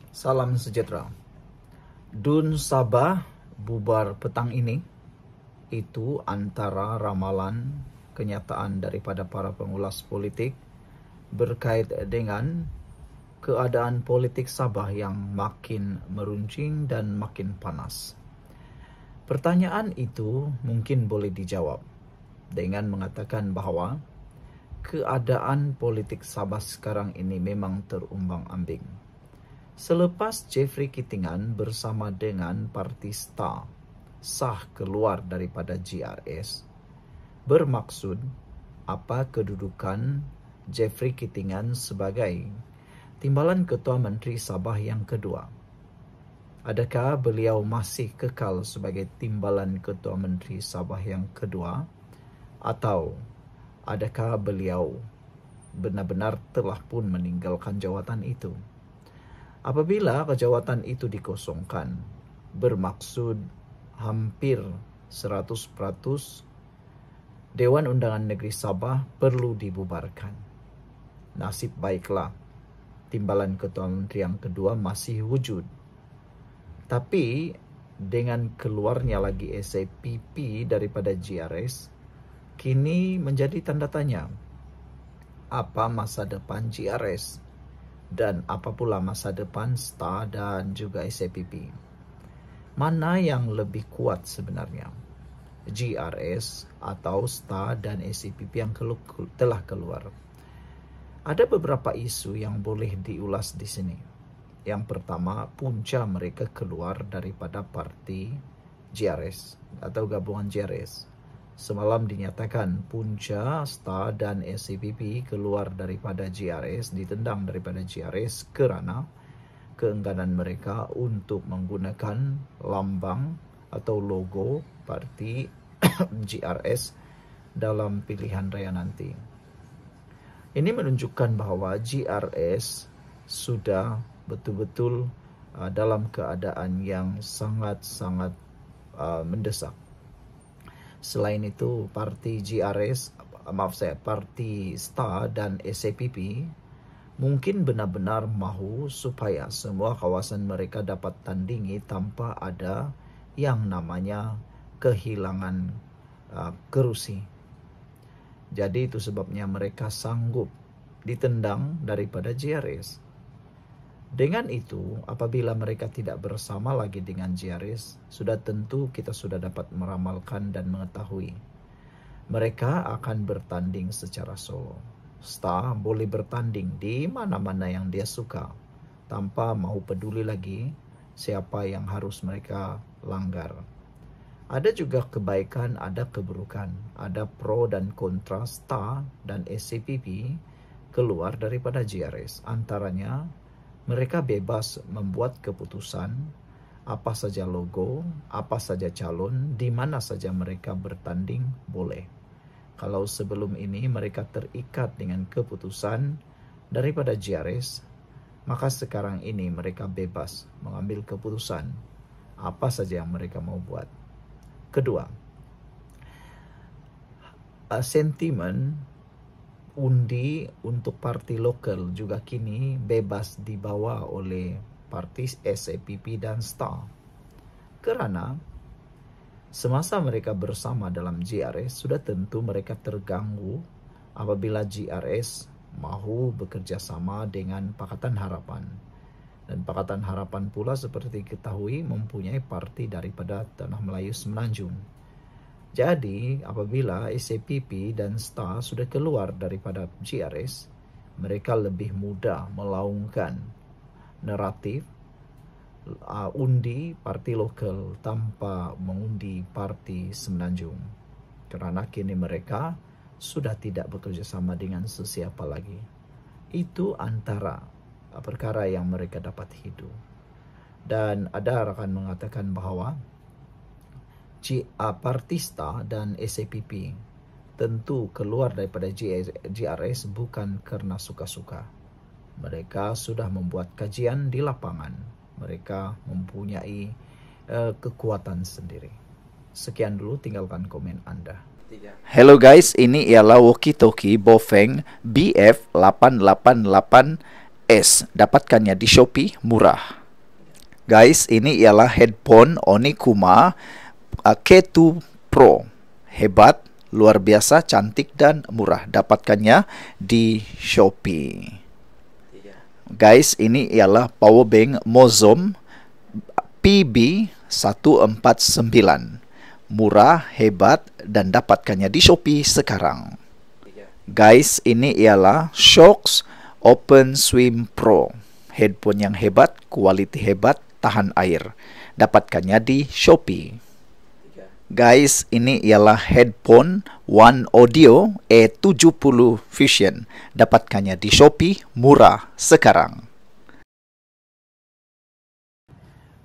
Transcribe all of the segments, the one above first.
Salam sejahtera. Dun Sabah bubar petang ini, itu antara ramalan kenyataan daripada para pengulas politik berkait dengan keadaan politik Sabah yang makin meruncing dan makin panas. Pertanyaan itu mungkin boleh dijawab dengan mengatakan bahawa keadaan politik Sabah sekarang ini memang terumbang-ambing. Selepas Jeffrey Kittingan bersama dengan Parti STAR sah keluar daripada GRS, bermaksud apa kedudukan Jeffrey Kittingan sebagai Timbalan Ketua Menteri Sabah yang kedua? Adakah beliau masih kekal sebagai Timbalan Ketua Menteri Sabah yang kedua? Atau adakah beliau benar-benar telah pun meninggalkan jawatan itu? Apabila jawatan itu dikosongkan, bermaksud hampir 100% Dewan Undangan Negeri Sabah perlu dibubarkan. Nasib baiklah, Timbalan Ketua Menteri yang kedua masih wujud. Tapi dengan keluarnya lagi SAPP daripada GRS, kini menjadi tanda tanya. Apa masa depan GRS? Dan apa pula masa depan STAR dan juga SAPP? Mana yang lebih kuat sebenarnya? GRS atau STAR dan SAPP yang telah keluar? Ada beberapa isu yang boleh diulas di sini. Yang pertama, punca mereka keluar daripada parti GRS atau gabungan GRS. Semalam dinyatakan punca STAR dan SAPP keluar daripada GRS, ditendang daripada GRS kerana keengganan mereka untuk menggunakan lambang atau logo parti GRS dalam pilihan raya nanti. Ini menunjukkan bahawa GRS sudah betul-betul dalam keadaan yang sangat-sangat mendesak. Selain itu, parti parti STAR dan SAPP mungkin benar-benar mahu supaya semua kawasan mereka dapat tandingi tanpa ada yang namanya kehilangan kerusi. Jadi itu sebabnya mereka sanggup ditendang daripada GRS. Dengan itu, apabila mereka tidak bersama lagi dengan GRS, sudah tentu kita sudah dapat meramalkan dan mengetahui mereka akan bertanding secara solo. STAR boleh bertanding di mana-mana yang dia suka tanpa mahu peduli lagi siapa yang harus mereka langgar. Ada juga kebaikan, ada keburukan, ada pro dan kontra STAR dan SAPP keluar daripada GRS. Antaranya, mereka bebas membuat keputusan apa saja logo, apa saja calon, di mana saja mereka bertanding boleh. Kalau sebelum ini mereka terikat dengan keputusan daripada GRS, maka sekarang ini mereka bebas mengambil keputusan apa saja yang mereka mau buat. Kedua, sentimen undi untuk parti lokal juga kini bebas dibawa oleh parti SAPP dan STAR. Kerana semasa mereka bersama dalam GRS, sudah tentu mereka terganggu apabila GRS mahu bekerja sama dengan Pakatan Harapan. Dan Pakatan Harapan pula seperti diketahui mempunyai parti daripada Tanah Melayu Semenanjung. Jadi, apabila SAPP dan STAR sudah keluar daripada GRS, mereka lebih mudah melaungkan naratif undi parti lokal tanpa mengundi parti Semenanjung. Kerana kini mereka sudah tidak bekerja sama dengan sesiapa lagi. Itu antara perkara yang mereka dapat hidup. Dan ada rakan mengatakan bahawa parti STAR dan SAPP tentu keluar daripada GRS bukan kerana suka-suka. Mereka sudah membuat kajian di lapangan. Mereka mempunyai kekuatan sendiri. Sekian dulu, tinggalkan komen Anda. Hello guys, ini ialah walkie-talkie Bofeng BF888S. Dapatkannya di Shopee, murah. Guys, ini ialah headphone Onikuma K2 Pro. Hebat, luar biasa, cantik dan murah. Dapatkannya di Shopee. Guys, ini ialah power bank Mozom PB149. Murah, hebat, dan dapatkannya di Shopee sekarang. Guys, ini ialah Shokz Open Swim Pro. Headphone yang hebat, kualiti hebat, tahan air. Dapatkannya di Shopee. Guys, ini ialah headphone One Audio E70 Fusion. Dapatkannya di Shopee, murah sekarang.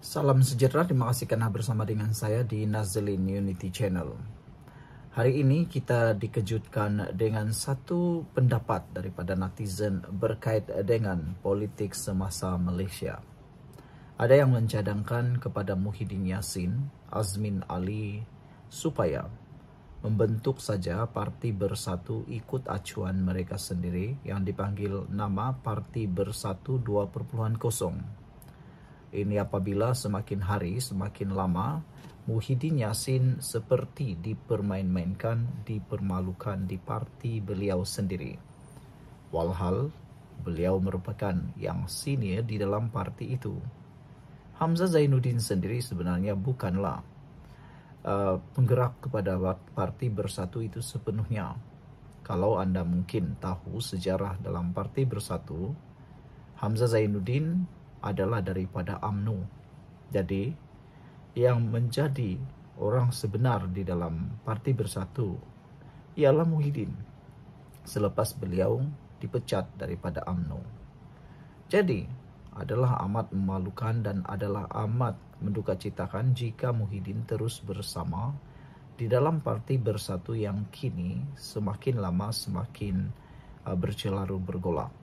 Salam sejahtera, terima kasih karena bersama dengan saya di Nazlin Unity Channel. Hari ini kita dikejutkan dengan satu pendapat daripada netizen berkait dengan politik semasa Malaysia. Ada yang mencadangkan kepada Muhyiddin Yassin, Azmin Ali supaya membentuk saja Parti Bersatu ikut acuan mereka sendiri yang dipanggil nama Parti Bersatu 2.0. Ini apabila semakin hari semakin lama Muhyiddin Yassin seperti dipermain-mainkan, dipermalukan di parti beliau sendiri. Walhal beliau merupakan yang senior di dalam parti itu. Hamzah Zainuddin sendiri sebenarnya bukanlah penggerak kepada Parti Bersatu itu sepenuhnya. Kalau anda mungkin tahu sejarah dalam Parti Bersatu, Hamzah Zainuddin adalah daripada UMNO. Jadi yang menjadi orang sebenar di dalam Parti Bersatu ialah Muhyiddin selepas beliau dipecat daripada UMNO. Jadi adalah amat memalukan dan adalah amat mendukacitakan jika Muhyiddin terus bersama di dalam Parti Bersatu yang kini semakin lama semakin bercelaru bergolak.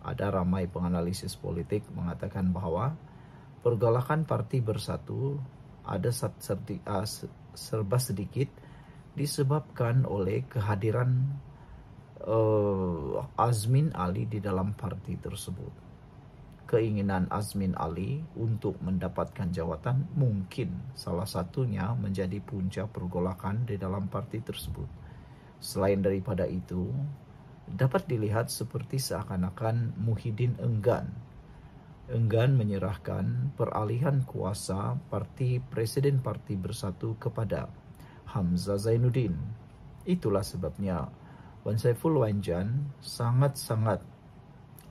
Ada ramai penganalisis politik mengatakan bahwa pergolakan Parti Bersatu ada serba sedikit disebabkan oleh kehadiran Azmin Ali di dalam parti tersebut. Keinginan Azmin Ali untuk mendapatkan jawatan mungkin salah satunya menjadi punca pergolakan di dalam parti tersebut. Selain daripada itu, dapat dilihat seperti seakan-akan Muhyiddin enggan menyerahkan peralihan kuasa Presiden Parti Bersatu kepada Hamzah Zainuddin. Itulah sebabnya Wan Saiful Wanjan sangat-sangat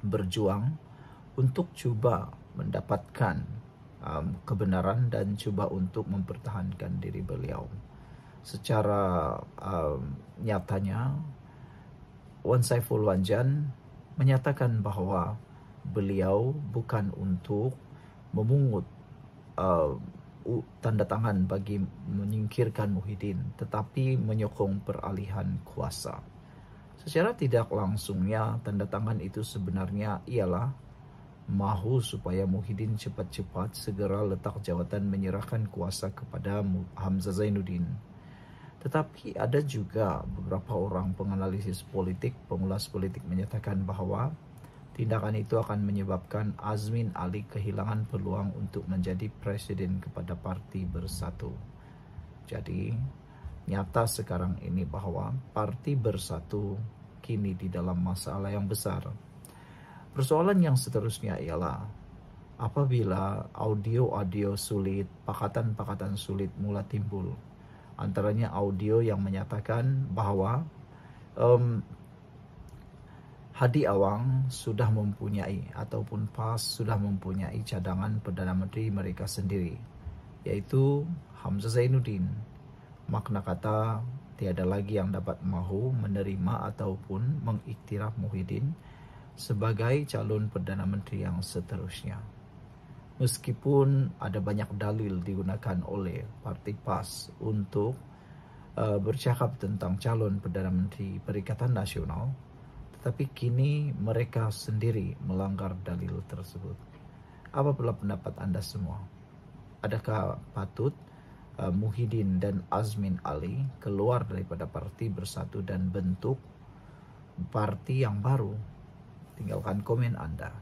berjuang untuk cuba mendapatkan kebenaran dan cuba untuk mempertahankan diri beliau. Secara nyatanya Wan Saiful Wanjan menyatakan bahwa beliau bukan untuk memungut tanda tangan bagi menyingkirkan Muhyiddin, tetapi menyokong peralihan kuasa. Secara tidak langsungnya tanda tangan itu sebenarnya ialah mahu supaya Muhyiddin cepat-cepat segera letak jawatan menyerahkan kuasa kepada Hamzah Zainuddin. Tetapi ada juga beberapa orang penganalisis politik, pengulas politik menyatakan bahwa tindakan itu akan menyebabkan Azmin Ali kehilangan peluang untuk menjadi presiden kepada Parti Bersatu. Jadi, nyata sekarang ini bahwa Parti Bersatu kini di dalam masalah yang besar. Persoalan yang seterusnya ialah apabila audio-audio sulit, pakatan-pakatan sulit mula timbul. Antaranya audio yang menyatakan bahwa Hadi Awang sudah mempunyai ataupun PAS sudah mempunyai cadangan Perdana Menteri mereka sendiri, yaitu Hamzah Zainuddin. Makna kata tiada lagi yang dapat mahu menerima ataupun mengiktiraf Muhyiddin sebagai calon Perdana Menteri yang seterusnya. Meskipun ada banyak dalil digunakan oleh Parti PAS untuk bercakap tentang calon Perdana Menteri Perikatan Nasional, tetapi kini mereka sendiri melanggar dalil tersebut. Apa pula pendapat anda semua? Adakah patut Muhyiddin dan Azmin Ali keluar daripada Parti Bersatu dan bentuk parti yang baru? Tinggalkan komen anda.